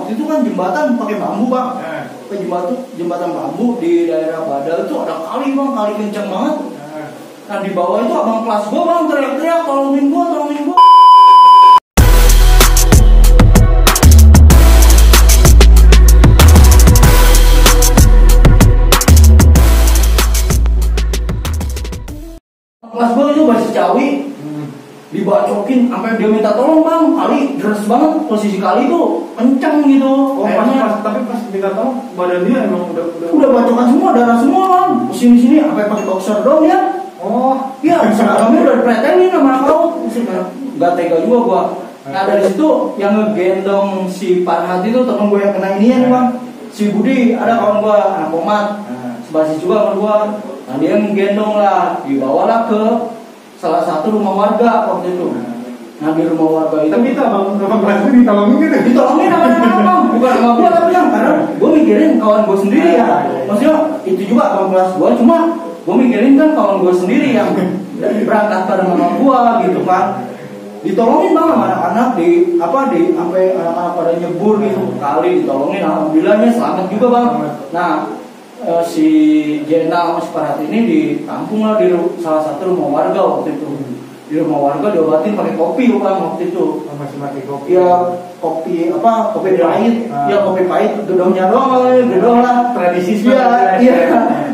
waktu itu kan jembatan pakai bambu bang, jembatan bambu di daerah Badal itu ada kali bang, kali kencang banget. Nah di bawah itu abang kelas gua bang teriak-teriak tolongin gua. Kelas gua itu bahasa Ciawi, dibacokin sampai dia minta tolong bang, kali deras banget, posisi kali itu kencang gitu. Tapi pas minta tolong badan dia emang udah bacokan semua, darah semua bang. Sini sampai pakai boxer dong ya. Oh iya, seragamnya udah dipretengin sama kau. Gak tega juga gua. Nah dari situ yang ngegendong si Farhat itu temen gue yang kena inian bang, si Budi, ada kawan gua anak Pomat, sebasis juga sama gua. Nah dia ngegendong lah, dibawalah ke salah satu rumah warga waktu itu. Nah di rumah warga itu, tapi itu abang kelas itu ditolongin gitu? Ditolongin sama abang, bukan sama gua tapi yang karena gua mikirin kawan gua sendiri ya. Maksudnya itu juga abang kelas gua, cuma gua mikirin kan kawan gua sendiri yang berangkat bareng sama gua gitu kan. Ditolongin bang sama anak-anak sampai anak-anak pada nyebur gitu kali ditolongin, alhamdulillahnya selamat juga bang. Nah si Jenal sama si Farhat ini ditampung lah di salah satu rumah warga waktu itu. Di rumah warga diobatin pakai kopi bang waktu itu. Masih pakai kopi? Ya kopi pahit. Ya kopi pahit, gedongnya doang, gedong lah. Tradisi iya,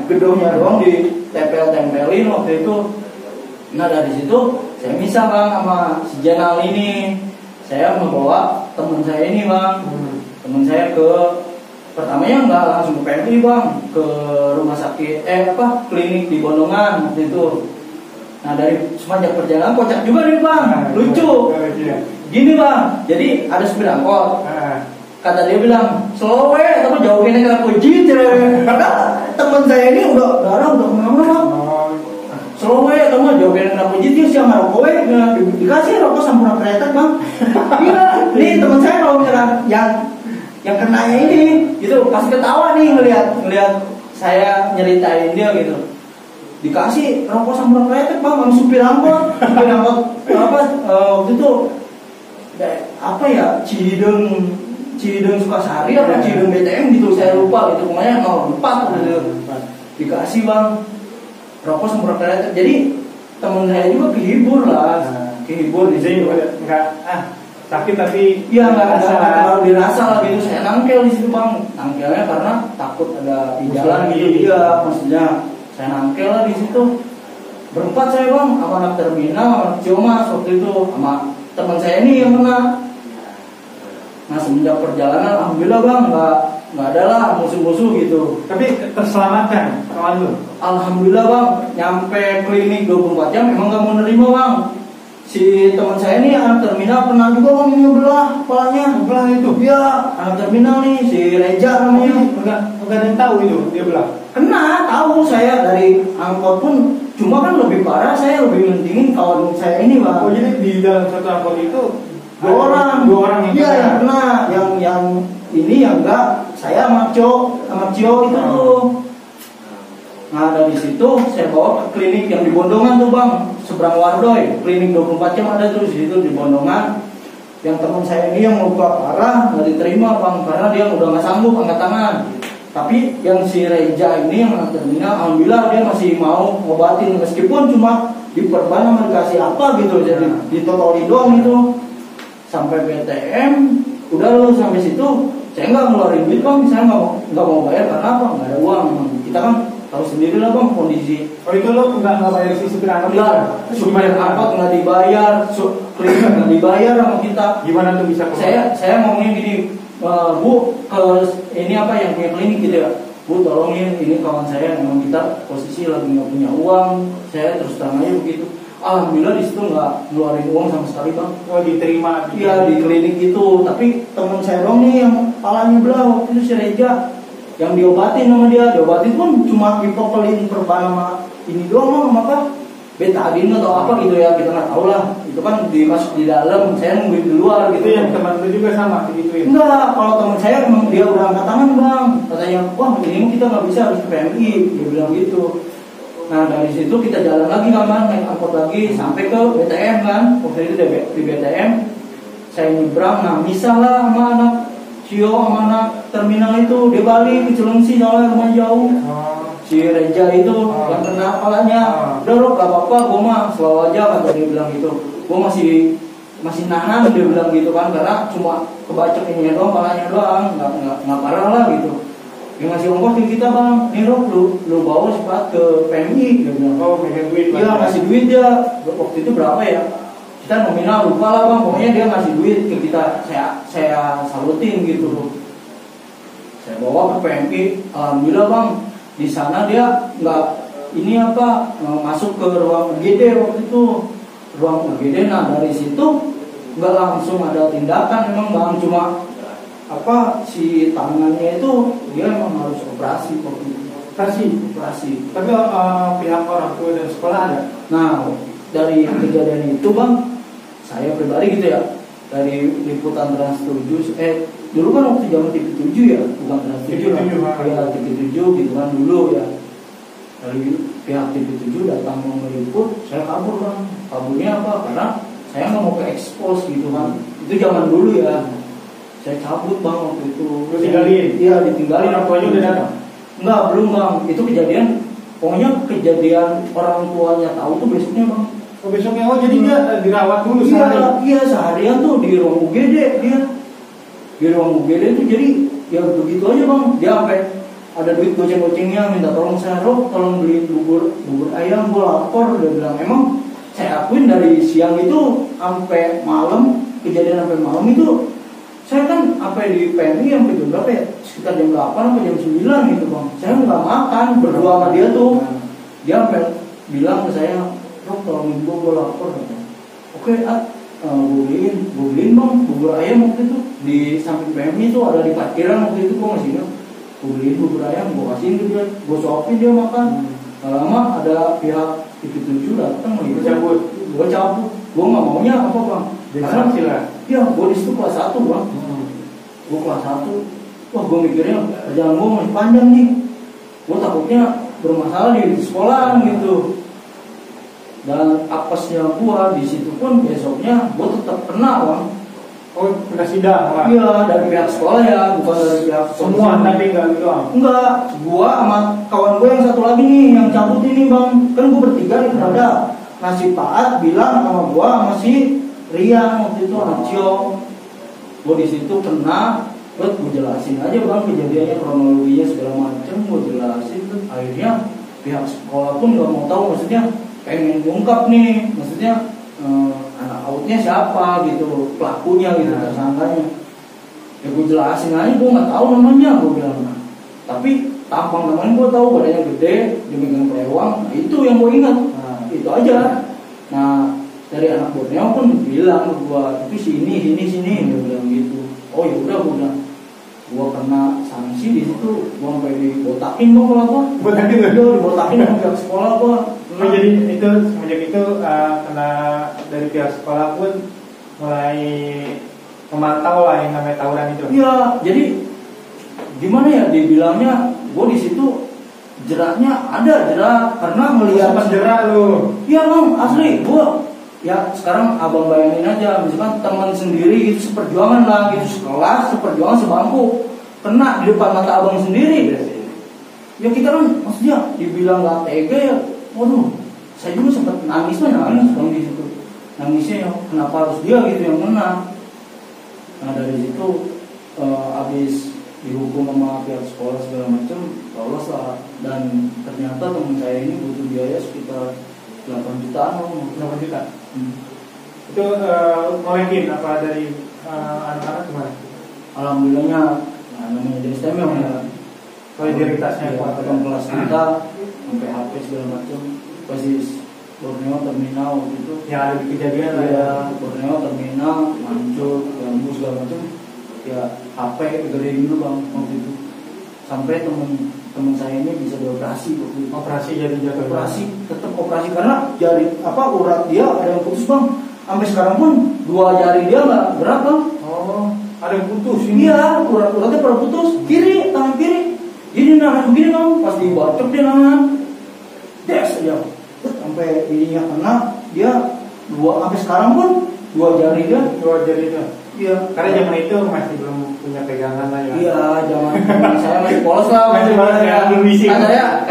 gedongnya doang ditempelin waktu itu. Nah dari situ saya misah bang sama si Jenal ini. Saya membawa teman saya ini bang, teman saya ke pertamanya nggak langsung ke PMI bang, ke rumah sakit klinik di Bondongan waktu itu. Nah dari sepanjang perjalanan kocak juga nih bang, lucu. Gini bang, jadi ada supir angkot. Kata dia bilang, slow tapi jauhin kena puji karena teman saya ini udah kemana-mana bang. Slow teman jauhin kena puji dia siang ngerokok dikasih rokok sampurna kretek bang. Iya, nih teman saya kalau misalnya yang kenanya ini gitu pasti ketawa nih ngelihat saya nyeritain dia gitu. Dikasih rokok sampurna kretek bang sama supir angkot waktu itu Cihideung Sukasari atau Cihideung BTM gitu saya lupa gitu, pokoknya 04 gitu. Dikasih bang rokok sampurna kretek, jadi temen saya juga kehibur di sini. Enggak sakit tapi iya nggak terlalu dirasa lah gitu. Saya nangkel di situ bang, nangkelnya karena takut ada di jalan gitu. Iya maksudnya saya nangkel lah di situ. Berempat saya bang, sama anak terminal, anak Ciomas waktu itu, sama teman saya ini yang kena. Nah semenjak perjalanan alhamdulillah bang nggak ada lah musuh-musuh gitu. Tapi terselamatkan kawan lu? Alhamdulillah bang, nyampe klinik 24 jam memang nggak mau nerima bang. Si teman saya ini anak terminal pernah juga bang ini belah kepalanya. Belah itu? Iya, anak terminal nih si Reja namanya. Enggak ada yang tahu itu dia belah? Kena, tahu saya dari angkot pun. Cuma kan lebih parah, saya lebih mentingin kawan saya ini bang. Oh jadi di dalam satu angkot itu dua orang yang iya yang kena, yang ini yang enggak, saya sama Cio itu tuh. Nah dari situ saya bawa ke klinik yang di Bondongan tuh bang, seberang Wardoy, klinik 24 jam ada tuh di situ di Bondongan. Yang teman saya ini yang luka parah nggak diterima bang, karena dia udah nggak sanggup angkat tangan. Tapi yang si Reja ini yang anak terminal, alhamdulillah dia masih mau ngobatin meskipun cuma diperban sama dikasih apa gitu, jadi ditotoli doang gitu. Sampai BTM, udah lu sampai situ, saya nggak ngeluarin duit bang, saya nggak mau bayar karena apa? Nggak ada uang. Kita kan tahu sendiri lah bang kondisi. Oh itu lo nggak bayar si supir angkot? Enggak, supir angkot nggak dibayar, klinik nggak dibayar sama kita. Gimana tuh bisa? Saya ngomongin gini, Bu, ke ini apa yang punya klinik gitu ya, Bu tolongin ini kawan saya memang kita posisi lagi nggak punya uang, saya terus terang aja begitu. Alhamdulillah di situ nggak ngeluarin uang sama sekali bang. Oh diterima? Iya di klinik itu, tapi teman saya dong nih yang kepalanya belah waktu itu si Reja, yang diobatin sama dia, diobatin pun cuma dipopelin perban sama ini doang sama apa? Betadine atau apa gitu ya, kita nggak tahu lah. Itu kan dimasuk di dalam, saya nungguin di luar gitu. Itu yang teman itu juga sama gitu ya? Enggak, kalau teman saya emang dia udah angkat tangan bang, katanya wah ini kita nggak bisa harus ke PMI, dia bilang gitu. Nah dari situ kita jalan lagi kan bang, naik angkot lagi sampai ke BTM kan. Waktu itu di BTM saya nyebrang, nah misah lah sama anak Cio sama anak terminal itu dia balik ke Cilengsi soalnya rumah jauh. Si Reja itu yang kena kepalanya. Udah Rob, gak apa-apa, gue mah selalu aja kata dia bilang gitu. Gue masih nahan dia bilang gitu kan, karena cuma kebacok ini doang, kepalanya doang, nggak parah lah gitu. Dia ngasih ongkos ke kita, bang, nih Rob, lu bawa cepat ke PMI, dia bilang. Oh, pegang duit. Iya, ngasih duit dia. Waktu itu berapa ya? Kita nominal lupa lah bang, pokoknya dia ngasih duit ke kita, saya salutin gitu. Saya bawa ke PMI, alhamdulillah bang, di sana dia nggak ini apa masuk ke ruang UGD waktu itu, ruang UGD. Nah dari situ nggak langsung ada tindakan emang bang, cuma apa si tangannya itu dia emang harus operasi waktu itu. Operasi. Tapi Pihak orang tua dan sekolah ada. Nah dari kejadian itu bang, saya pribadi gitu ya, dari liputan Trans 7, dulu kan waktu zaman TV 7 ya, bukan Trans 7 lah, ya TV 7 gitu kan dulu ya. Dari pihak TV 7 datang mau meliput, saya kabur bang. Kaburnya apa? Karena saya nggak mau ke expose gitu kan. Itu zaman dulu ya. Saya cabut bang waktu itu. Lu tinggalin? Iya ditinggalin. Orang tuanya udah datang? Enggak, belum bang. Itu kejadian, pokoknya kejadian orang tuanya tahu tuh besoknya bang. Oh, besoknya jadi dia dirawat dulu sehari. Iya seharian tuh di ruang UGD dia. Di ruang UGD tuh jadi ya begitu aja bang. Dia sampai ada duit goceng-gocengnya, minta tolong saya, Rob, tolong beli bubur ayam, gue lapor. Dia bilang emang saya akuin dari siang itu sampai malam, kejadian sampai malam itu saya kan sampai di PMI sampai jam berapa ya? Sekitar jam 8 sampai jam 9 gitu bang. Saya nggak makan, berdua sama dia tuh. Dia sampai bilang ke saya, Rob, tolongin gue lapor. Oke, gue beliin bang bubur ayam waktu itu di samping PMI itu, ada di parkiran waktu itu, gue masih ingat. Gue beliin bubur ayam, gue kasihin ke dia, gue suapin dia makan. Lama ada pihak TV 7 datang lagi, gue cabut. Gue nggak maunya apa bang? Sanksi lah. Iya, gue di situ kelas 1 bang. Gue kelas 1, wah gue mikirnya perjalanan gue masih panjang nih. Gue takutnya bermasalah di sekolah gitu. Dan apesnya gue di situ pun besoknya gue tetap kena bang. Oh, kena sidang lah. Iya, dari pihak sekolah ya, bukan dari pihak semua. Tapi enggak gitu bang? Enggak, gue sama kawan gue yang satu lagi nih yang cabut ini bang. Kan gue bertiga nih berada. Nasi Paat bilang sama gue sama si Rian waktu itu anak Cio. Gue di situ kena, gue jelasin aja bang kejadiannya, kronologinya segala macam gue jelasin tuh. Akhirnya pihak sekolah pun nggak mau tahu, maksudnya pengen ngungkap nih, maksudnya anak outnya siapa gitu, pelakunya gitu, tersangkanya. Ya gue jelasin aja, gue nggak tahu namanya, gue bilang. Tapi tampang namanya gue tahu, badannya gede, dia megang pelewang. Nah itu yang gue ingat. Nah itu aja. Nah dari anak Borneo pun bilang ke gue, itu sini, dia bilang gitu. Oh ya udah, gue kena sanksi di situ, gue sampai dibotakin gue kalau gue. Botakin ya? Dibotakin sama pihak sekolah gue. Nah, jadi itu semenjak itu kena dari pihak sekolah pun mulai memantau lah yang namanya tawuran itu. Iya, jadi gimana ya dibilangnya, gue di situ jeraknya ada jerak karena melihat jerak lu. Iya bang, asli gue. Ya sekarang abang bayangin aja, misalkan teman sendiri gitu, seperjuangan lah gitu, sekelas, seperjuangan sebangku, kena di depan mata abang sendiri. Ya kita kan maksudnya dibilang gak tega ya, waduh, saya juga sempat nangis bang di situ. Nangisnya ya, kenapa harus dia gitu yang kena. Nah dari situ abis dihukum sama pihak sekolah segala macam, lolos lah. Dan ternyata teman saya ini butuh biaya sekitar 8 jutaan. 8 juta. Itu ngolekin apa dari anak-anak gimana? Alhamdulillahnya, namanya jadi istimewa ya. Solidaritasnya kuat. Teman kelas kita sampai HP segala macam, pasti Borneo terminal gitu. Yang ada di kejadian lah ya. Borneo terminal, hancur, ganggu segala macam. Ya HP gede dulu bang waktu itu. Sampai teman saya ini bisa dioperasi waktu itu. Operasi jadi jatuh. Tetap operasi karena jari urat dia ada yang putus bang. Sampai sekarang pun 2 jari dia nggak gerak bang. Oh, ada yang putus ini. Iya, uratnya pada putus. Kiri, tangan kiri. Ini nahan begini bang, pas dibacok dia nahan. Des aja. Sampai ininya kena, dia sampai sekarang pun 2 jari dia. Iya, karena zaman itu masih belum punya pegangan lah ya. Iya, zaman saya masih polos lah. Masih polos ya, belum isi. Kan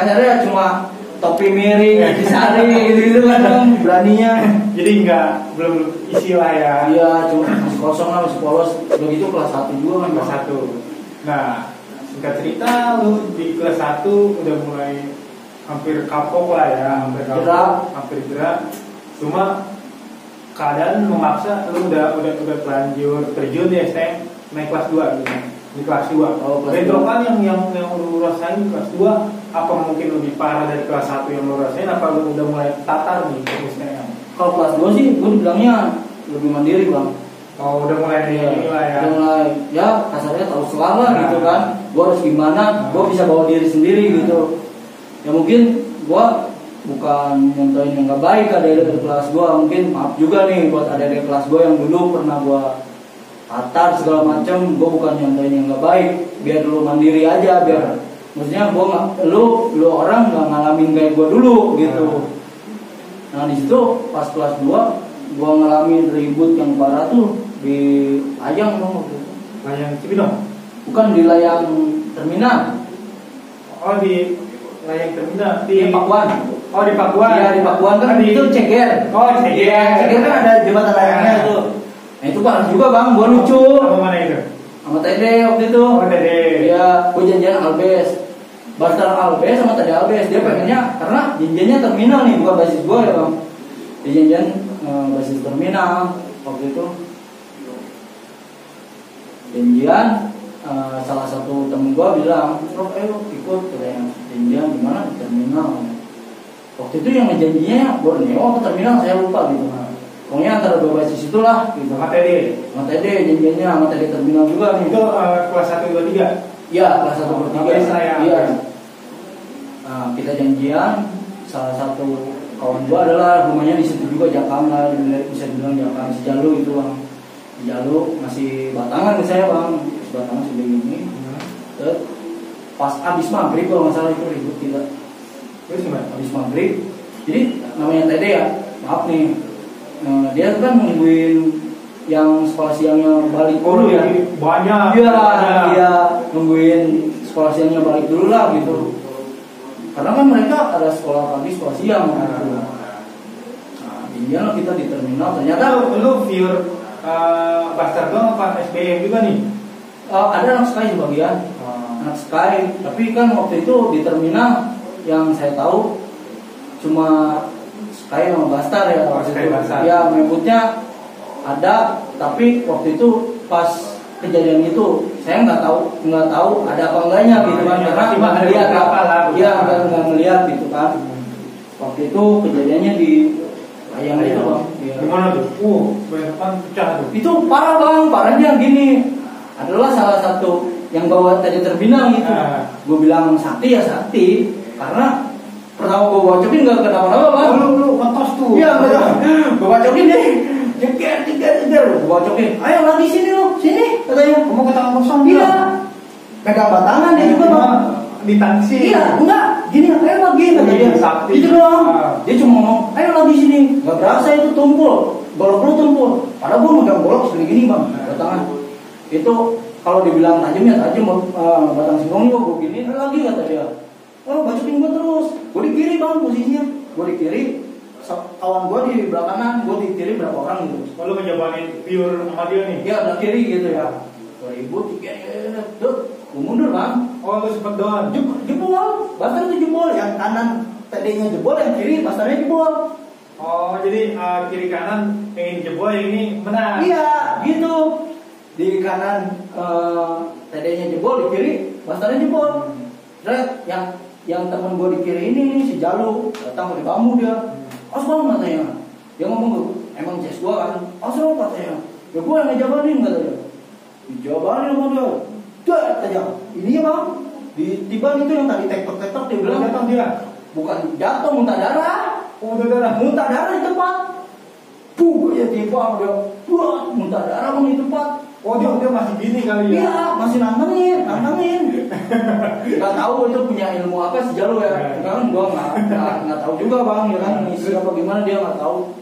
saya cuma topi miring, disari gitu kan beraninya. Jadi belum isi lah ya. Iya, cuma masih kosong lah, masih polos. Begitu kelas 1 juga kan. Kelas 1. Nah, singkat cerita lu di kelas 1 udah mulai hampir kapok lah ya, hampir gerak. Cuma keadaan memaksa lu udah terlanjur terjun di STM naik kelas 2 gitu. Di kelas 2. Oh, bentrokan yang lu rasain di kelas 2 apa mungkin lebih parah dari kelas 1 yang lu rasain, apa lu udah mulai tatar nih ke STM? Kalau kelas 2 sih gue dibilangnya lebih mandiri, Bang. Oh, udah mulai lah ya. Udah mulai ya kasarnya tahu selama gitu kan. Gue harus gimana, gue bisa bawa diri sendiri gitu. Ya mungkin gue bukan nyontohin yang gak baik ada dari kelas gue, mungkin maaf juga nih buat ada dari kelas gue yang dulu pernah gue tatar segala macam. Gue bukan nyontohin yang gak baik, biar dulu mandiri aja, biar maksudnya gue nggak, lu orang nggak ngalamin kayak gue dulu gitu. Nah di situ pas kelas 2 gue ngalamin ribut yang parah tuh di Ayang dong. Layang Cibinong? Bukan, di Layang Terminal. Oh, di Layang Terminal Di Pakuan. Oh, di Pakuan. Iya, di Pakuan kan itu Ceger. Oh, Ceger. Iya, Ceger kan ada jembatan layangnya tuh. Nah itu parah juga, Bang, gue lucu. Sama mana itu? Sama Tede waktu itu. Oh, Tede. Iya, gue janjian Albes. Barter Albes sama Tede Albes. Dia pengennya, karena janjiannya terminal nih, bukan basis gue ya, Bang. Dia janjian basis terminal waktu itu. Janjian, salah satu temen gue bilang, Rob, ayo ikut katanya. Janjian gimana di terminal. Waktu itu yang ngejanjinya Borneo atau terminal saya lupa gitu. Pokoknya antara dua basis itulah gitu. Sama Tede janjiannya sama Tede terminal juga nih. Itu kelas 1 2 3. Iya, kelas 1 2 3. Iya. Nah, kita janjian, salah satu kawan gua adalah rumahnya di situ juga, Jakam lah, bisa dibilang Jakam, si Jalu itu, Bang. Si Jalu masih batangan ke saya, Bang. Batangan sudah gini. Terus pas abis maghrib kalau nggak salah itu ribut kita. Terus gimana? Abis maghrib. Jadi namanya Tede ya, maaf nih. Dia kan nungguin yang sekolah siangnya balik dulu ya. Banyak. Iya, nungguin sekolah siangnya balik dulu lah gitu. Karena kan mereka ada sekolah pagi, sekolah siang gitu. Nah, janjian kita di terminal. Ternyata lu viewer Pasar doang apa SBM juga nih? ada anak Sky sebagian. Anak Sky, tapi kan waktu itu di terminal yang saya tahu cuma Sky sama Bastar ya. Sky Bastar. Ya, menyebutnya ada, tapi waktu itu pas kejadian itu saya nggak tahu ada apa enggaknya gitu kan, karena nggak melihat nggak melihat gitu kan. Waktu itu kejadiannya di Layang itu, Bang. Gimana tuh? Banyak pecah tuh. Itu parah, Bang. Parahnya gini, adalah salah satu yang bawa tadi terminal gitu. Gue bilang Sakti ya Sakti, karena pertama gue bacokin nggak kenapa-napa, Bang. Lu ngetos tuh. Iya, betul. Gue bacokin deh. Jeger, gue bacokin. Ayo lagi sini lo, sini katanya. Kamu ketawa kosong? Iya. Pegang batangan dia juga, Bang. Ditangsi. Iya, enggak. Gini, ayo lagi katanya. Sakti. Gitu doang. Dia cuma ngomong, ayo lagi sini. Gak berasa itu tumpul. Golok lu tumpul. Padahal gue megang golok segini-gini, Bang. Batangan. Itu kalau dibilang tajam ya tajam, batang singkong gue gini lagi kata dia. Oh, bacokin gue terus. Gue di kiri, Bang, posisinya. Gue di kiri. Kawan gue di belakangan, gue di kiri berapa orang gitu. Kalau menjabanin pure sama dia nih? Iya, belah kiri gitu ya. 2000, 3, tuh, gue mundur, Bang. Oh, lu sempet doang? Jebol, Bastar itu jebol. Yang kanan TD-nya jebol, yang kiri Bastarnya jebol. Oh, jadi kiri kanan pengen jebol, yang ini menang? Iya, gitu. Di kanan TD-nya jebol, di kiri Bastarnya jebol. Terus yang temen gue di kiri ini si Jalu datang dari bambu dia. Bang katanya. Dia ngomong gue, emang CS gue kan. Bang katanya. Ya gue yang ngejabanin katanya. Dijabanin sama dia. Dah aja. Ini ya, Bang. Di tiba itu yang tadi tektok-tektok dia bilang jatuh dia. Bukan jatuh, muntah darah. Muntah darah di tempat. Ya tiba dia. Muntah darah di tempat. Oh, dia masih gini kali ya? Iya, masih nantangin. Gak tahu itu punya ilmu apa si Jalu ya. Kan gua nggak tahu juga, Bang, ya kan. Siapa gimana dia nggak tahu.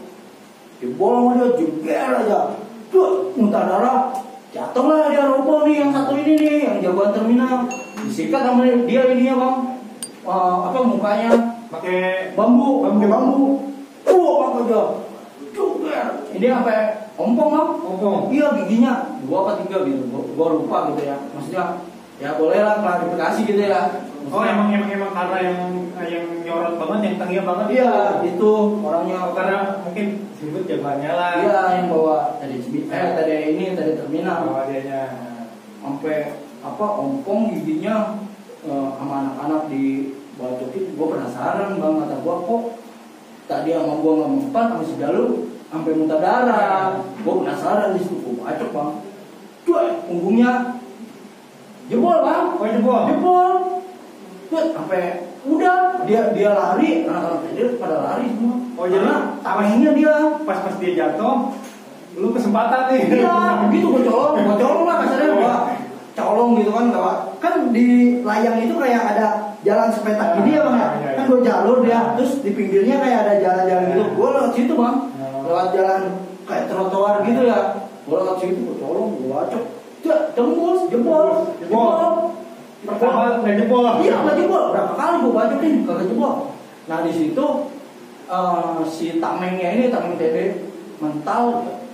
Dibolong dia jeger aja. Duh, muntah darah. Jatuhlah dia roboh nih yang satu ini nih, yang jagoan terminal. Disikat sama dia ininya bang, mukanya pakai bambu. Bang aja. Cuker. Ini sampai ompong bang. Iya giginya 2 apa 3 gitu. Gua lupa gitu ya. Maksudnya ya boleh lah klarifikasi gitu ya. Maksudnya, emang karena yang nyorot banget, yang tengil banget. Iya itu orangnya. Karena mungkin disebut jagoannya lah. Iya yang bawa tadi terminal. Bawa dianya. Sampai ompong giginya sama anak-anak di bacokin. Gue penasaran bang, kata gue kok tadi sama gue nggak mempan sama si Galuh sampai muntah darah. Gue penasaran di situ, gue bacok bang. Punggungnya jebol bang. Jebol. Sampai udah dia lari, anak-anak dia pada lari semua. Jadi tamengnya dia pas dia jatuh, lu kesempatan nih. Iya, begitu gue colong lah kasarnya gue colong gitu kan, kan di layang itu kayak ada jalan sepetak gini ya bang ya, kan 2 jalur dia, terus di pinggirnya kayak ada jalan-jalan gitu, gue lewat situ bang, lewat jalan kayak trotoar gitu ya, gue lewat situ gue colong, gue bacok, tembus, jebol. Pertama nggak jebol. Iya nggak jebol, berapa kali gue bacokin kagak jebol. Nah di situ si tameng TD mental.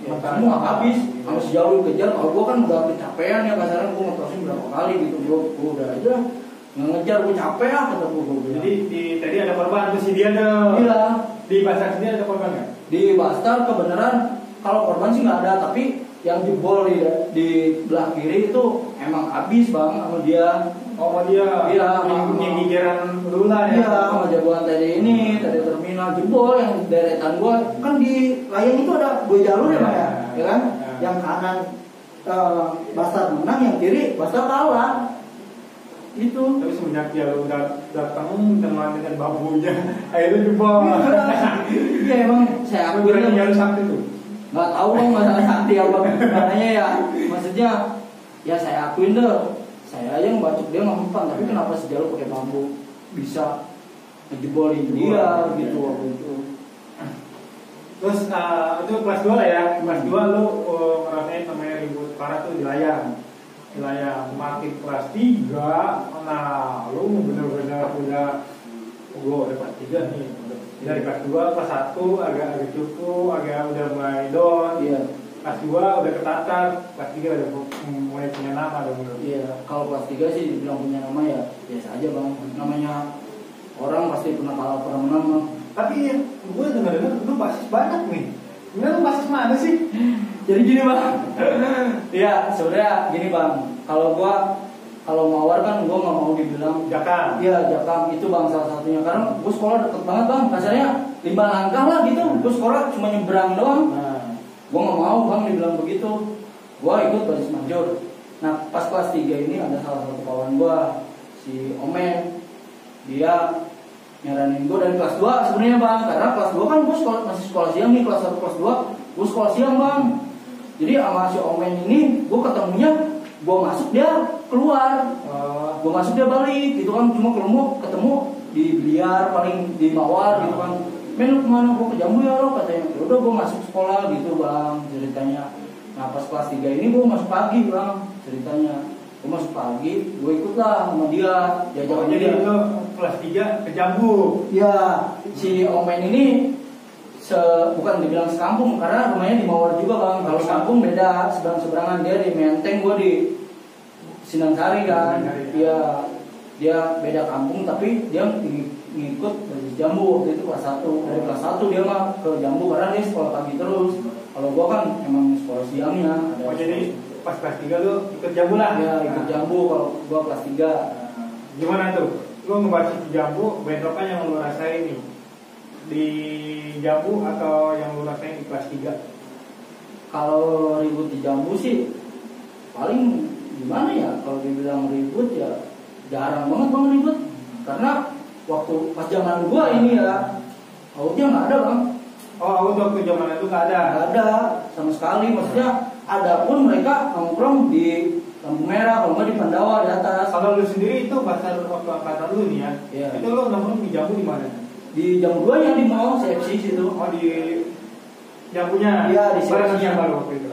Semua habis, sama si Jalu kejar. Kalau gue kan udah kecapean ya kasarnya, gue ngeprosin berapa kali gitu. Gue udah aja ngejar, gue capek kata gue. Jadi tadi ada korban tuh si dia tuh. Iya. Di Bastar sendiri ada korban nggak? Di Bastar kebenaran kalau korban sih nggak ada, tapi yang jebol di belah kiri itu emang habis bang sama dia. Sama dia. Iya. Yang gigiran lula ya. Iya, sama jagoan tadi terminal jebol yang deretan gue kan di layang itu ada 2 jalur ya bang ya kan? Yang kanan Bastar menang, yang kiri Bastar kalah. Itu. Tapi semenjak dia udah datang dengan babunya, akhirnya jebol. Iya emang saya aku kira jalur sakti tuh. Nggak tahu dong masalah sakti apa makanya ya, maksudnya ya saya akuin deh, saya aja ngebacok dia nggak mempan, tapi kenapa si Jalu pakai bambu bisa ngejebolin dia gitu waktu itu. Terus itu kelas 2 lah ya. Kelas 2 lu ngerasain namanya ribut parah tuh di layang. Makin kelas 3, nah lu bener-bener udah gue udah kelas 3 nih. Dari kelas 2, kelas 1 agak cukup, agak udah mulai down. Iya. Kelas 2 udah ketatar, kelas 3 udah mulai punya nama dong. Iya, kalau kelas 3 sih dibilang punya nama ya biasa aja bang. Namanya orang pasti pernah kalah pernah menang bang. Tapi gue dengar-dengar lu basis banyak nih. Sebenarnya lu basis mana sih? Jadi gini bang. Iya, sebenarnya gini bang. Kalau mawar kan gue nggak mau dibilang Jakam. Iya Jakam itu bang salah satunya, karena gue sekolah deket banget bang. Kasarnya 5 langkah lah gitu. Gue sekolah cuma nyebrang doang. Gue nggak mau bang dibilang begitu. Gue ikut baris major. Nah pas kelas 3 ini ada salah satu kawan gue, si Omen. Dia nyaranin gue dari kelas 2 sebenarnya bang, karena kelas 2 kan gue masih sekolah siang nih, kelas 1 kelas 2 gue sekolah siang bang. Jadi sama si Omen ini gue ketemunya, gue masuk dia keluar, gue masuk dia balik gitu kan, cuma ketemu di biliar paling di mawar gitu kan. Men lu kemana? Gue ke Jambu ya lo katanya. Udah gue masuk sekolah gitu bang ceritanya. Nah pas kelas 3 ini gue masuk pagi bang ceritanya. Gue masuk pagi, gue ikut lah sama dia. Jadi itu kelas 3 ke Jambu. Ya, si Omen ini bukan dibilang sekampung karena rumahnya di Mawar juga bang. Kalau sekampung beda, seberang-seberangan. Dia di Menteng, gue di Sinangsari kan. Iya, dia beda kampung tapi dia ngikut dari Jambu waktu itu kelas 1. Dari kelas 1 dia mah ke Jambu karena dia sekolah pagi terus. Kalau gue kan emang sekolah siangnya. Jadi pas kelas 3 lu ikut Jambu lah? Ya ikut Jambu kalau gue kelas 3. Gimana tuh? Lu ngebaca di Jambu, bentrokan yang lu rasain nih di Jambu atau yang lu rasain di kelas 3? Kalau ribut di Jambu sih paling gimana ya, kalau dibilang ribut ya jarang banget bang ribut. Karena waktu pas zaman gue ini ya outnya nggak ada bang. Oh out waktu zaman itu nggak ada? Nggak ada sama sekali, maksudnya ada pun mereka nongkrong di lampu merah, kalau nggak di Pandawa di atas. Kalau lu sendiri itu bahasa waktu angkatan lu nih ya, yeah. Itu lu nongkrong di Jambu di mana? Di Jambu 2 yang di mall CFC situ. Oh di Jambunya? Iya di CFC CFC. baru waktu itu.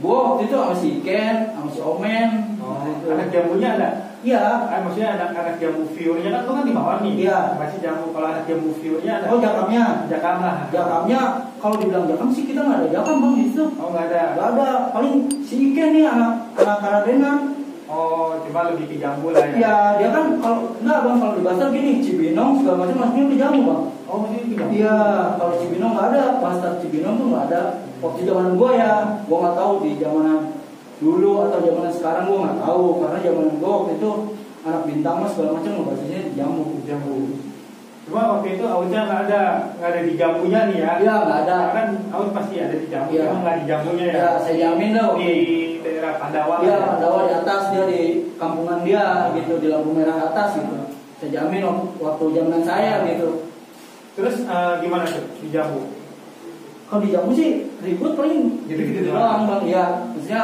Gue waktu itu sama si Iken, sama si Omen. Gitu. Anak jambunya ada? Iya. Maksudnya anak jambu viewernya kan lu kan di Mawar nih. Iya. Masih jambu, kalau anak jambu viewernya ada? Oh jakamnya. Jakam lah. Jakamnya kalau dibilang jakam sih kita nggak ada jakam bang di situ. Oh nggak ada. Nggak ada. Paling si Iken nih anak Karadena. Oh cuma lebih ke jambu lah ya. Iya dia kan kalau nggak bang kalau di pasar gini Cibinong segala macam masuknya ke jambu bang. Oh masih ke jambu. Iya kalau Cibinong nggak ada. Pasar Cibinong tuh nggak ada. Waktu zaman gua ya, gua nggak tahu di zaman dulu atau zaman sekarang gua nggak tahu karena zaman gua waktu itu anak bintang mas segala macam ngebahasnya di jambu. Cuma waktu itu Autnya nggak ada di jambunya nih ya? Iya nggak ada. Kan Aut pasti ada di jambu, Iya. cuma nggak di jambunya ya? Ya saya jamin dah. Di daerah Pandawa. Iya Pandawa di atas dia di kampungan dia gitu di lampu merah atas gitu. Saya jamin waktu zaman saya gitu. Terus gimana tuh di jambu? Kalau di jambu sih ribut paling Gitu-gitu doang bang. Iya maksudnya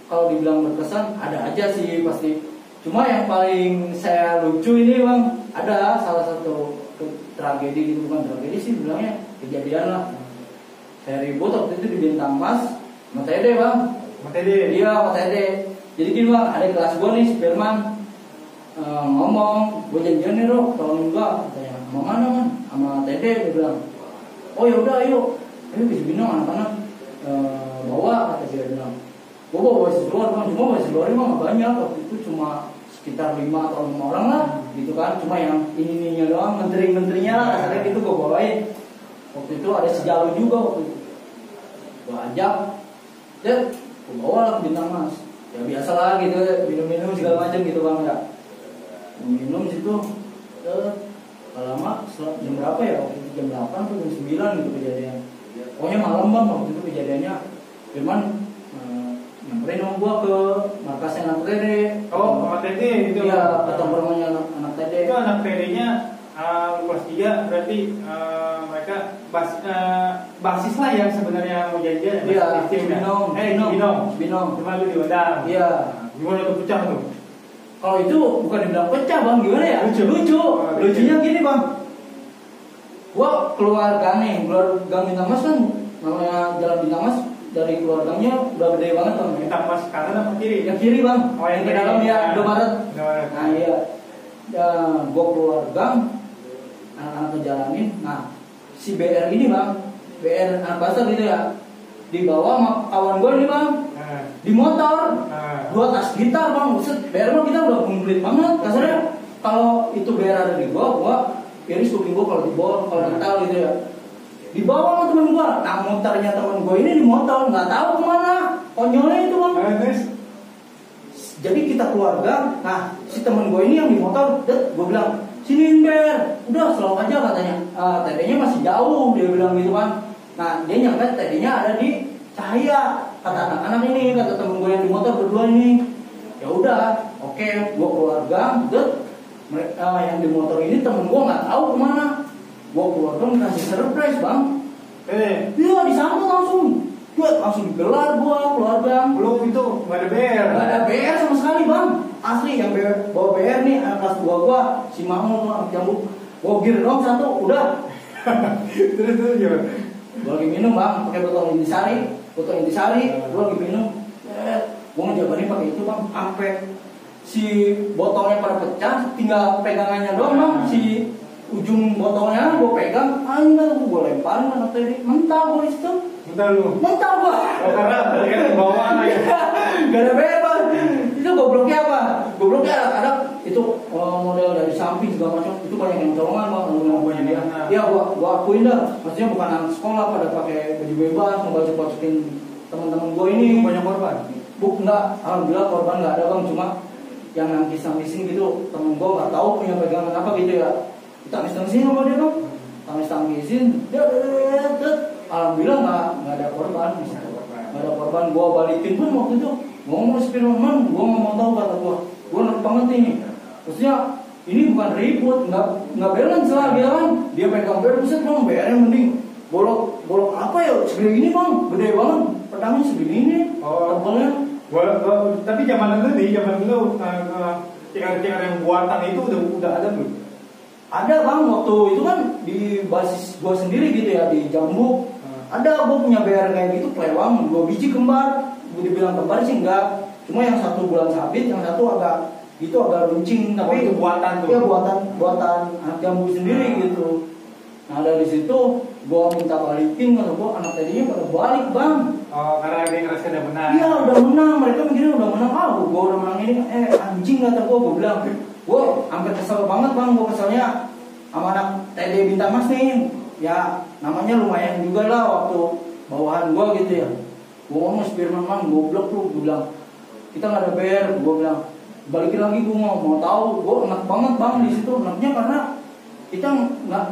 kalau dibilang berkesan ada aja sih pasti. Cuma yang paling saya lucu ini bang ada salah satu tragedi gitu bukan tragedi sih bilangnya kejadian lah. Saya ribut waktu itu di Bintang Mas sama Tede bang. Iya sama Tede. Jadi gini bang ada kelas gue nih si Firman ngomong gue janjian nih Rok tolongin gue katanya sama mana man sama Tede dia bilang oh yaudah ayo ke Cibinong anak-anak bawa kata dia bilang gue bawa si luar bang cuma bawa si luar emang gak banyak waktu itu cuma sekitar 5 atau 6 orang lah gitu kan cuma yang ininya doang menteri-menterinya lah kasarnya gitu gue bawain waktu itu ada si Jalu juga waktu itu gue ajak ya gue bawa lah ke Bintang Mas ya biasa lah gitu minum-minum segala macam gitu bang ya minum situ lama jam berapa ya waktu itu jam 8 atau jam 9 gitu kejadian pokoknya malam bang waktu itu kejadiannya Firman nyamperin sama gua ke markasnya anak Tede. Oh, sama Tede itu. Iya, ketemu rumahnya anak Tede. Itu anak Tedenya kelas 3 berarti mereka basis lah yang sebenarnya mau janjian. Iya, Cibinong. Cuma lu diundang. Iya. Gimana tuh pecah tuh? Kalau itu bukan dibilang pecah bang, gimana ya? Lucu. Lucunya gini bang. Gua keluar gang Bintang Mas kan namanya Jalan Bintang Mas. Dari keluarganya udah gede banget bang. Bintang Mas kanan apa kiri? Yang kiri bang. Oh yang ke dalam ya, Indomaret. Nah iya. Ya, gua keluar gang, anak-anak ngejalanin. Nah, si BR ini bang, BR anak pasar gitu ya, dibawa sama kawan gua ini bang, di motor, 2 tas gitar bang. Buset, BR mah kita udah komplit banget. Kasarnya kalau itu BR ada di gua iris kuping gua kalau di bol, kalau mental gitu ya. Dibawa sama temen gue, nah muternya temen gue ini di motor, nggak tahu kemana, konyolnya itu bang. Jadi kita keluarga, nah si temen gue ini yang di motor, gue bilang, sini Ber, udah selalu aja katanya. Tadinya masih jauh, dia bilang gitu kan. Nah dia nyampe tadinya ada di Cahaya, kata anak-anak ini, kata temen gue yang di motor berdua ini. Ya udah, oke, gue keluarga, yang di motor ini temen gue nggak tahu kemana. Gua keluar dong kasih surprise bang. Iya disambut langsung. Gua langsung digelar gua keluarga. Belum itu nggak ada BR. Nggak ada BR sama sekali bang. Asli yang bawa BR nih anak kelas 2 gua si Mangun anak jambu. Gua gir dong satu udah. Terus gimana? Gua lagi minum bang pakai botol intisari. Gua lagi minum. Gua ngejabarin pakai itu bang. Sampai si botolnya pada pecah, tinggal pegangannya doang bang. Si ujung botolnya gue pegang, anda gue lemparin anak Tede, mentah gue disitu. Mentah gue. Karena di bawah ya. Gak ada bebas. Itu gobloknya apa? Gobloknya anak-anak itu model dari samping segala macam itu banyak yang colongan bang. Iya gue akuin dah. Maksudnya bukan anak sekolah pada pakai baju bebas mau bacok-bacokin teman-teman gue ini. Banyak korban? Enggak, alhamdulillah korban nggak ada bang. Cuma yang nangkis-nangkisin gitu temen gue nggak tahu punya pegangan apa gitu ya. Tangis-tangisin sama dia bang, tangis-tangisin, alhamdulillah nggak ada korban, nggak ada korban. Gua balikin pun waktu itu ngomong Firman, gua nggak mau tahu kata gua enak banget ini. Maksudnya ini bukan ribut, nggak balance lah dia kan, dia pegang BR, buset bang, BR-nya mending bolok apa ya segede ini bang, gede banget, pedangnya segede ini, tebalnya. Tapi zaman dulu tikar-tikar yang buatan itu udah ada belum? Ada bang, waktu itu kan di basis gua sendiri gitu ya di Jambu. Ada gua punya BR kayak gitu, Plewang, 2 biji kembar. dibilang kembar sih enggak, cuma yang satu bulan sabit, yang satu agak runcing, tapi itu buatan tuh. Iya, buatan anak jambu sendiri gitu. Nah dari situ gua minta balikin, kata gua anak tadinya pada balik bang. Oh, karena dia ngerasa udah menang. Iya udah menang, mereka mikirnya udah menang. Gua udah menang ini, anjing kata gua bilang, gua hampir kesel banget bang, gua keselnya sama anak TD Bintang Mas nih. Ya namanya lumayan juga lah waktu bawahan gua gitu ya. Gua ngomong Firman man, goblok lu, gua bilang kita nggak ada BR, gua bilang balikin lagi, gua mau tahu, gua enak banget bang di situ, enaknya karena kita nggak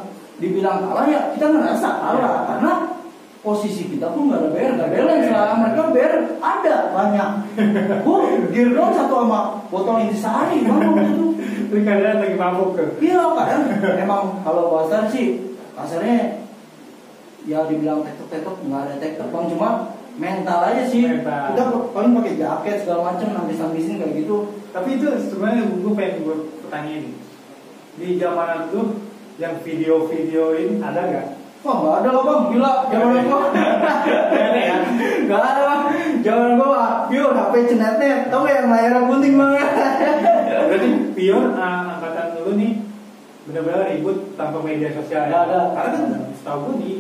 dibilang kalah ya, kita ngerasa kalah karena posisi kita pun nggak ada BR, nggak balance lah, mereka BR ada banyak, gua gear doang satu sama botol intisari bang waktu itu. Itu kadang lagi mabuk tuh. Iya kadang emang kalau pasar sih kasarnya ya dibilang tektok nggak ada tektok bang, cuma mental aja sih. Mental. Kita paling pakai jaket segala macam, nangis-nangisin kayak gitu. Tapi itu sebenarnya gue pengen bertanya ini, di zaman dulu yang video-videoin ada nggak? Wah nggak ada lah bang, gila zaman gua. Nggak ada bang, zaman gua pure HP cenetnet, tau nggak yang layarnya gunting banget. Berarti pure angkatan dulu nih benar-benar ribut tanpa media sosial. Nggak ada. Karena kan setahu gue di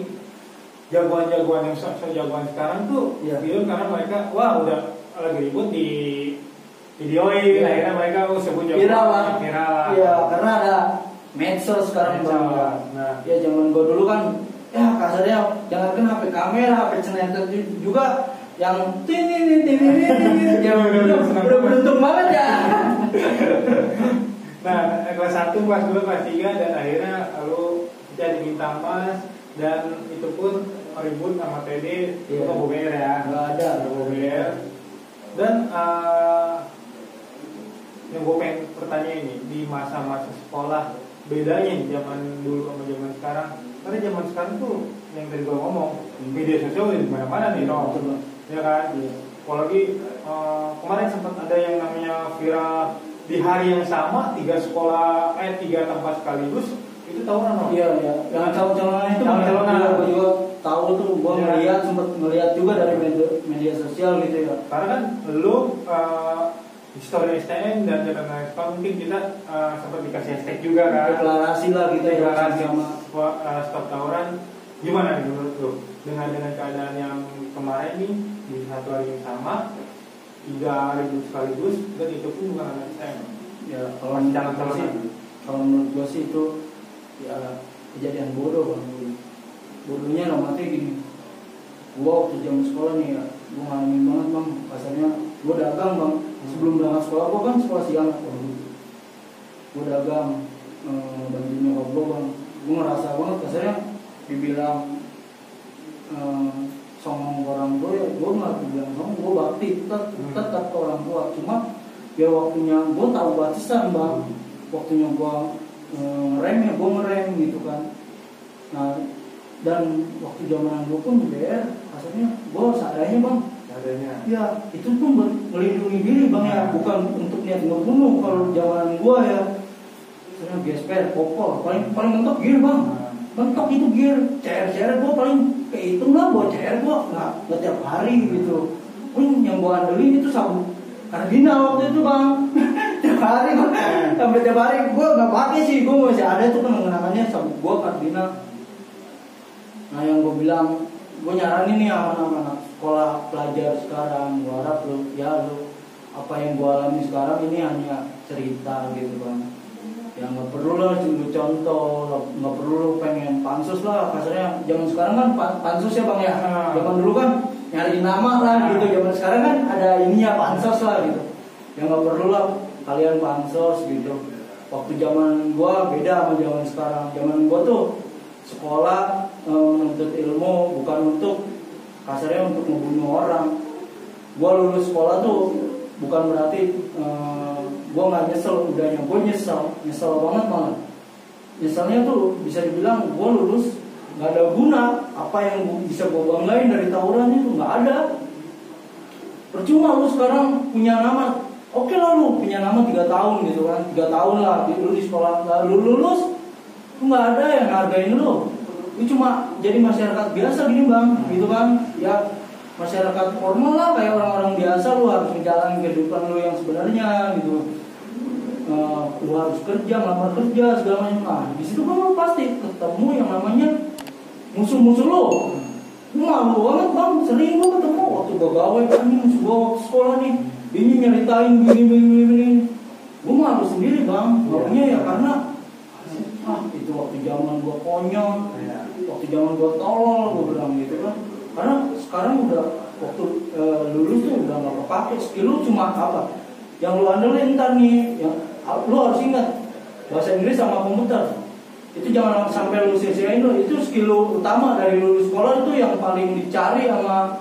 jagoan-jagoan yang jagoan sekarang tuh pure karena mereka udah lagi ribut di videoin, akhirnya mereka sebut jagoan viral. Iya, karena ada medsos sekarang bang. Nah, ya zaman gua dulu kan ya kasarnya jangankan HP kamera, HP cenetnet juga yang tini ya udah beruntung banget ya. Nah, kelas 1, kelas 2, kelas 3 dan akhirnya lalu jadi Bintang Mas dan itu pun ribut sama TD itu nggak bober ya. Nggak ada. Nggak bober. Dan yang gue pengen bertanya ini di masa-masa sekolah bedanya nih zaman dulu sama zaman sekarang. Karena zaman sekarang tuh yang tadi gue ngomong media sosial di mana-mana nih, ya kan? Apalagi kemarin sempat ada yang namanya viral di hari yang sama 3 tempat sekaligus itu tawuran loh. Iya. Yang calon-calonan itu gue juga tahu tuh, gue sempat ngeliat juga dari media sosial gitu ya. Karena kan lu Histori STM dan Jakarta Expo mungkin kita sempat dikasih hashtag juga kan. Deklarasi lah gitu ya. Deklarasi sama stop tawuran. Gimana nih menurut lu dengan keadaan yang kemarin nih di satu hari yang sama 3 ribut sekaligus dan itu pun bukan anak STM. Ya kalau menurut gue sih itu ya kejadian bodoh bang. Bodohnya namanya gini, gue waktu jam sekolah nih ya, gue ngalamin banget bang. Pasalnya gue dagang bang. Sebelum berangkat sekolah, gue kan sekolah siang. Gue dagang, bantu nyokap gue bang. Gue ngerasa banget pasalnya dibilang songong orang tua ya, gue nggak dibilang songong, gue bakti tetap ke orang tua. Cuma ya waktunya gue tahu batasan bang. Waktunya gue ngerem ya gue ngerem gitu kan. Nah dan waktu zaman gue pun BR, asalnya gue seadanya bang. Seadanya. Ya itu pun melindungi diri bang ya, bukan untuk niat ngebunuh. Kalau zaman gue ya, misalnya gesper, popol, paling mentok gear bang. Mentok itu gear, CR gue paling kehitung lah buat CR gue nggak tiap hari gitu. Pun yang gue andelin itu sabuk kardinal waktu itu bang. Tiap hari gue, sampai tiap hari gue nggak pakai sih, gue masih ada tuh namanya sabuk gue kardinal. Nah yang gue bilang, gue nyaranin nih anak-anak sekolah pelajar sekarang, gue harap lu apa yang gue alami sekarang ini hanya cerita gitu bang. Ya nggak perlu lah lu contoh, nggak perlu lu pengen pansus lah. Kasarnya zaman sekarang kan pansus ya bang ya. Zaman dulu kan nyari nama lah gitu. Zaman sekarang kan ada ininya pansos lah gitu. Ya nggak perlu lah kalian pansos gitu. Waktu zaman gue beda sama zaman sekarang. Zaman gue tuh sekolah menuntut ilmu bukan untuk kasarnya untuk membunuh orang. Gue lulus sekolah tuh bukan berarti gue nggak nyesel, udahnya gue nyesel banget malah. Nyeselnya tuh bisa dibilang gue lulus nggak ada guna. Apa yang bisa gue banggain dari tawuran itu nggak ada. Percuma lu sekarang punya nama, oke lah lu punya nama 3 tahun gitu kan, 3 tahun lah lu di sekolah, nggak lu lulus, lu nggak ada yang hargain lu. Lu cuma jadi masyarakat biasa gini bang, gitu kan? Ya masyarakat formal lah, kayak orang-orang biasa. Lu harus menjalani kehidupan lu yang sebenarnya gitu. Lu harus kerja, ngelamar kerja segala macam. Nah di situ kan lu pasti ketemu yang namanya musuh-musuh lu. Lu malu banget bang, sering gua ketemu waktu gua gawe kan ini musuh gua waktu sekolah nih. Ini nyeritain gini. Gua malu sendiri bang, malunya ya karena itu waktu zaman gua konyol, waktu zaman gua tolol, gua bilang gitu kan. Karena sekarang udah waktu lulus tuh udah nggak kepake. Skill lu cuma apa? Yang lu andelin ntar nih, yang lu harus ingat bahasa Inggris sama komputer. Itu jangan sampai lu sia-siain lu. Itu skill lu utama dari lulus sekolah, itu yang paling dicari sama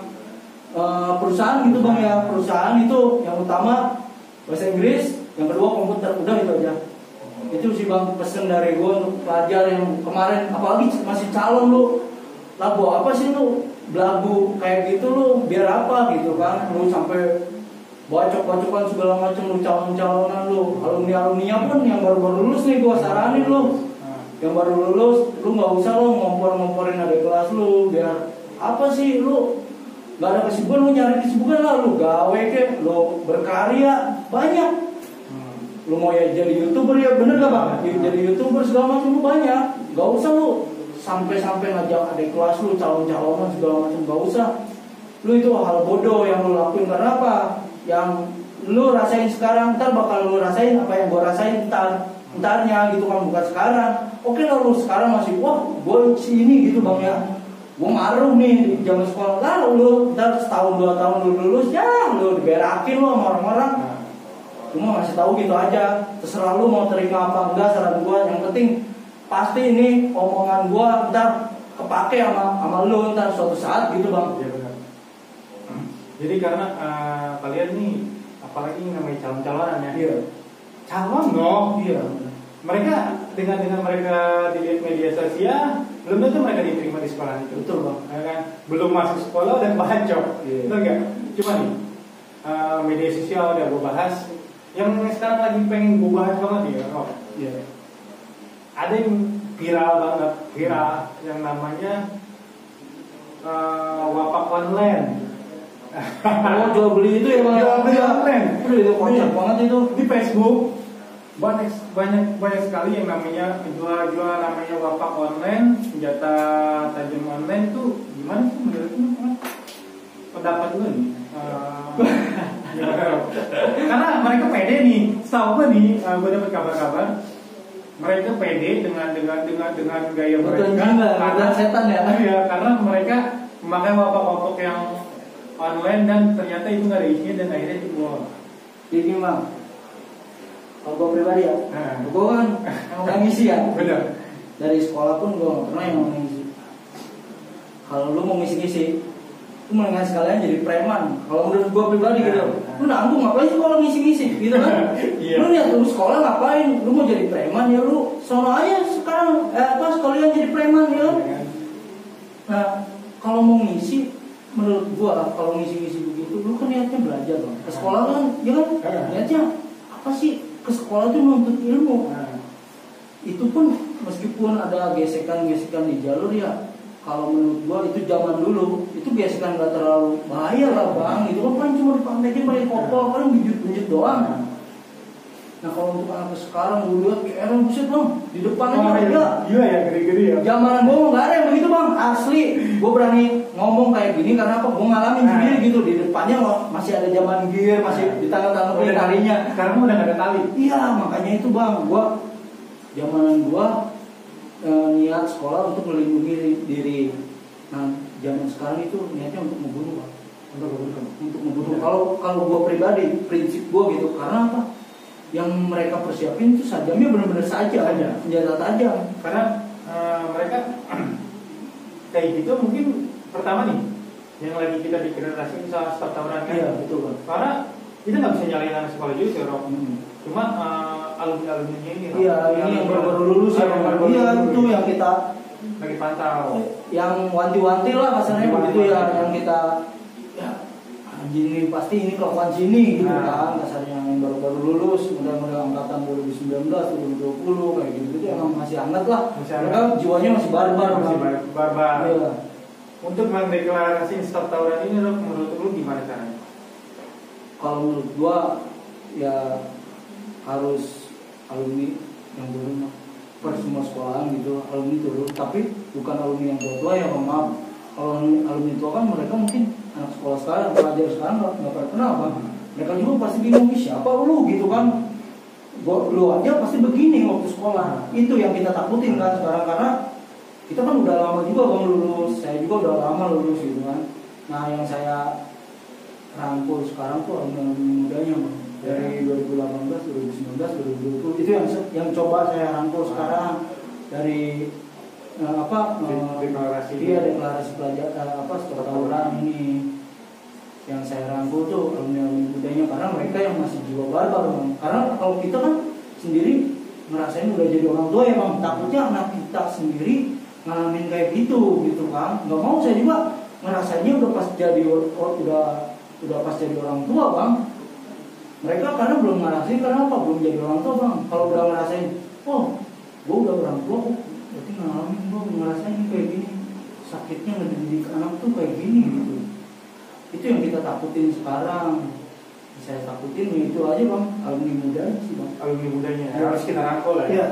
perusahaan gitu bang ya. Perusahaan itu yang utama bahasa Inggris, yang kedua komputer. Udah itu aja. Itu sih bang pesen dari gue untuk pelajar yang kemarin, apalagi masih calon lu. Lagu apa sih lu? Belagu kayak gitu lu biar apa gitu kan? Lu sampai bacok-bacokan segala macam, lu calon-calonan lu. Alumni-alumninya pun yang baru-baru lulus nih gua saranin lu. Yang baru lulus, lu nggak usah lu ngompor-ngomporin adik kelas lu. Biar apa sih lu? Gak ada kesibukan, lu nyari kesibukan lah. Lu gawe kek, lu berkarya banyak. Lu mau ya jadi YouTuber ya bener gak bang? Jadi YouTuber segala macam lu banyak. Gak usah lu sampai ngajak adik kelas lu calon-calonan segala macam, gak usah. Lu itu hal bodoh yang lu lakuin. Karena apa? Yang lu rasain sekarang, ntar bakal lu rasain apa yang gua rasain entarnya gitu kan, bukan sekarang. Oke lah lu sekarang masih wah gue ini gitu bang ya, gue ngaruh nih di zaman sekolah. Lah lu ntar setahun 2 tahun lu lulus ya lu diberakin lu sama orang-orang. Cuma ngasih tahu gitu aja, terserah lu mau terima apa enggak saran gua. Yang penting pasti ini omongan gua ntar kepake sama lu ntar suatu saat gitu bang. Iya benar. Jadi karena kalian nih apalagi namanya calon-calonan ya. Iya. Calon dong. Iya. Mereka dengan mereka dilihat media sosial, belum tentu mereka diterima di sekolah itu. Betul bang. Ya kan? Belum masuk sekolah udah bacok. Iya. Betul nggak? Cuma nih media sosial udah gue bahas. Yang sekarang lagi pengen gue bahas banget nih, oh. Iya. Ada yang viral banget, yang namanya Wapak Online. Oh jual beli itu ya bang? Jual beli online. Itu kocak banget itu. Di Facebook banyak sekali yang namanya jual namanya Wapak Online, senjata tajam online tuh gimana sih menurut lu? Pendapat lu nih? Karena mereka pede nih, setahu gue nih, gue dapat kabar-kabar mereka pede dengan gaya mereka. Karena setan ya? Iya, karena mereka memakai wapak-wapak yang online dan ternyata itu nggak ada isinya dan akhirnya dibuang. Jadi bang, kalau gue pribadi ya, gue kan nggak ngisi ya. Benar. Dari sekolah pun gue nggak pernah yang mau ngisi. Kalau lu mau ngisi-ngisi, lu mendingan sekalian jadi preman. Kalau menurut gue pribadi gitu, lu nanggung ngapain sih kalau ngisi-ngisi, gitu kan? Iya. Lu lihat lu sekolah ngapain? Lu mau jadi preman ya lu sono aja sekarang sekalian jadi preman ya. Nah kalau mau ngisi, menurut gue kalau ngisi-ngisi begitu, lu kan niatnya belajar bang. Ke sekolah kan, ya kan? Niatnya apa sih? Ke sekolah tuh nuntut ilmu. Itu pun meskipun ada gesekan-gesekan di jalur ya. Kalau menurut gua itu zaman dulu itu gesekan gak terlalu bahaya lah bang. Itu kan paling cuma dipraktekin paling kopol, paling bijut-bijut doang. Nah kalau untuk anak sekarang gue lihat kayak Aaron buset bang di depan aja. Iya ya gede-gede ya. Zaman gua nggak ada yang begitu bang, asli. Gua berani ngomong kayak gini karena apa? Gua ngalamin sendiri gitu. Di depannya masih ada zaman gear, masih di tangan-tangan talinya. Sekarang udah gak ada tali. Iya makanya itu bang, gua zamanan gua niat sekolah untuk melindungi diri. Nah zaman sekarang itu niatnya untuk membunuh bang. Untuk membunuh. Kalau gua pribadi prinsip gua gitu, karena apa? Yang mereka persiapin itu sajamnya benar-benar saja, senjata tajam. Karena mereka kayak gitu mungkin pertama nih yang lagi kita di generasi misalnya stop tawuran kan. Iya betul bang. Karena kita nggak bisa nyalain anak sekolah juga sih Rob. Cuma alumni-alumninya ini. Iya ini yang baru lulus ya. Iya itu yang kita lagi pantau. Yang wanti-wanti lah kasarnya begitu ya, yang kita ya anjing ini pasti ini kelakuan sini gitu kan kasarnya, yang baru-baru lulus mudah-mudahan angkatan 2019 2020 kayak gitu emang masih hangat lah. Mereka jiwanya masih barbar. Iya. untuk mendeklarasi stop tawuran ini menurut lu gimana caranya? Kalau menurut gua ya harus alumni yang turun per semua sekolahan gitu, alumni turun, tapi bukan alumni yang tua ya, maaf. Kalau alumni tua kan mereka mungkin anak sekolah sekarang, pelajar sekarang nggak pernah kenal bang. Mereka juga pasti bingung, siapa lu gitu kan. Lu aja pasti begini waktu sekolah. Itu yang kita takutin kan sekarang, karena kita kan udah lama juga bang lulus, saya juga udah lama lulus gitu kan. Nah yang saya rangkul sekarang tuh alumni mudanya bang, dari 2018, 2019, 2020 itu yang coba saya rangkul sekarang dari deklarasi pelajar stop tawuran ini yang saya rangkul tuh alumni mudanya, karena mereka yang masih jiwa barbar bang. Karena kalau kita kan sendiri ngerasain udah jadi orang tua ya bang, takutnya anak kita sendiri ngalamin kayak gitu kan. Nggak mau saya juga ngerasainnya udah pas jadi orang tua bang. Mereka karena belum ngerasain, karena apa? Belum jadi orang tua bang. Kalau udah ngerasain, oh gue udah orang tua, berarti ngalamin, gue ngerasain kayak gini, sakitnya ngedidik anak tuh kayak gini gitu. Itu yang kita takutin sekarang. Saya takutin itu aja bang, alumni muda sih bang. Alumni mudanya harus kita rangkul ya. Iya,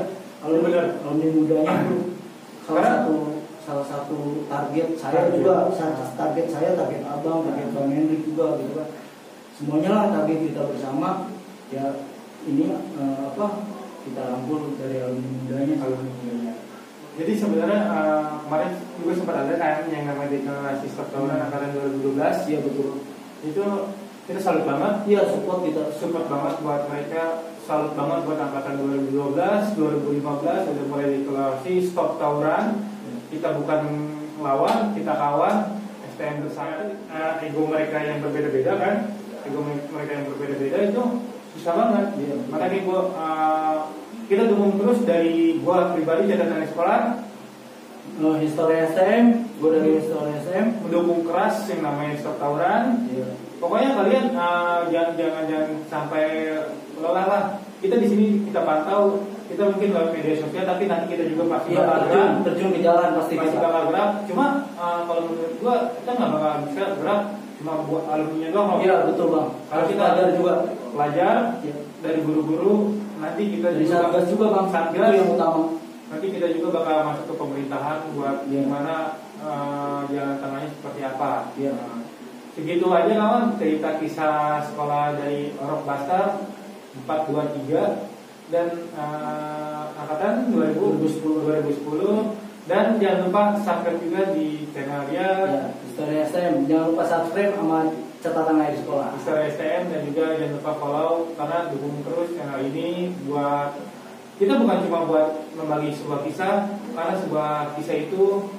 alumni mudanya itu salah satu target saya juga, target abang, target bang Hendrik juga gitu kan. Semuanya lah target kita bersama ya, ini kita rangkul dari alumni mudanya. Jadi sebenarnya kemarin juga sempat ada kan yang namanya deklarasi stop tawuran angkatan 2012. Iya betul. Itu kita salut banget. Iya, support banget buat mereka, salut banget buat angkatan 2012, 2015 udah mulai deklarasi stop tawuran. Kita bukan lawan, kita kawan, STM bersama. Ego mereka yang berbeda-beda kan, itu susah banget. Iya. Makanya kita dukung terus dari gua pribadi catatan sekolah, Histori SM, gua dari Histori SM mendukung keras yang namanya stop tawuran. Iya. Pokoknya kalian jangan sampai lelah lah. Kita di sini kita pantau, kita mungkin lewat media sosial, tapi nanti kita juga pasti bakal gerak, terjun ke jalan pasti bakal gerak. Cuma kalau menurut gua kita nggak bakal bisa gerak cuma buat alumni doang. Iya betul bang. Kalau kita belajar juga ya. Dari guru-guru, nanti kita dari Satgas juga bang, Satgas yang utama. Nanti kita juga bakal masuk ke pemerintahan buat gimana jalan tengahnya seperti apa. Iya. Segitu aja kawan cerita kisah sekolah dari Orok Bastar 423 dan angkatan 2010. Dan jangan lupa subscribe juga di channel dia Histori SM. Jangan lupa subscribe sama catatan air sekolah Histori SM, dan juga jangan lupa follow, karena dukung terus channel ini buat kita bukan cuma buat membagi sebuah kisah, karena sebuah kisah itu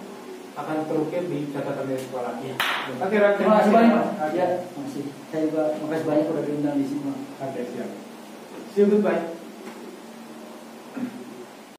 akan terukir di catatan air sekolah. Ya. Oke, terima kasih banyak. Ya, masih. Saya juga makasih banyak udah diundang di sini. Oke, siap. See you, goodbye.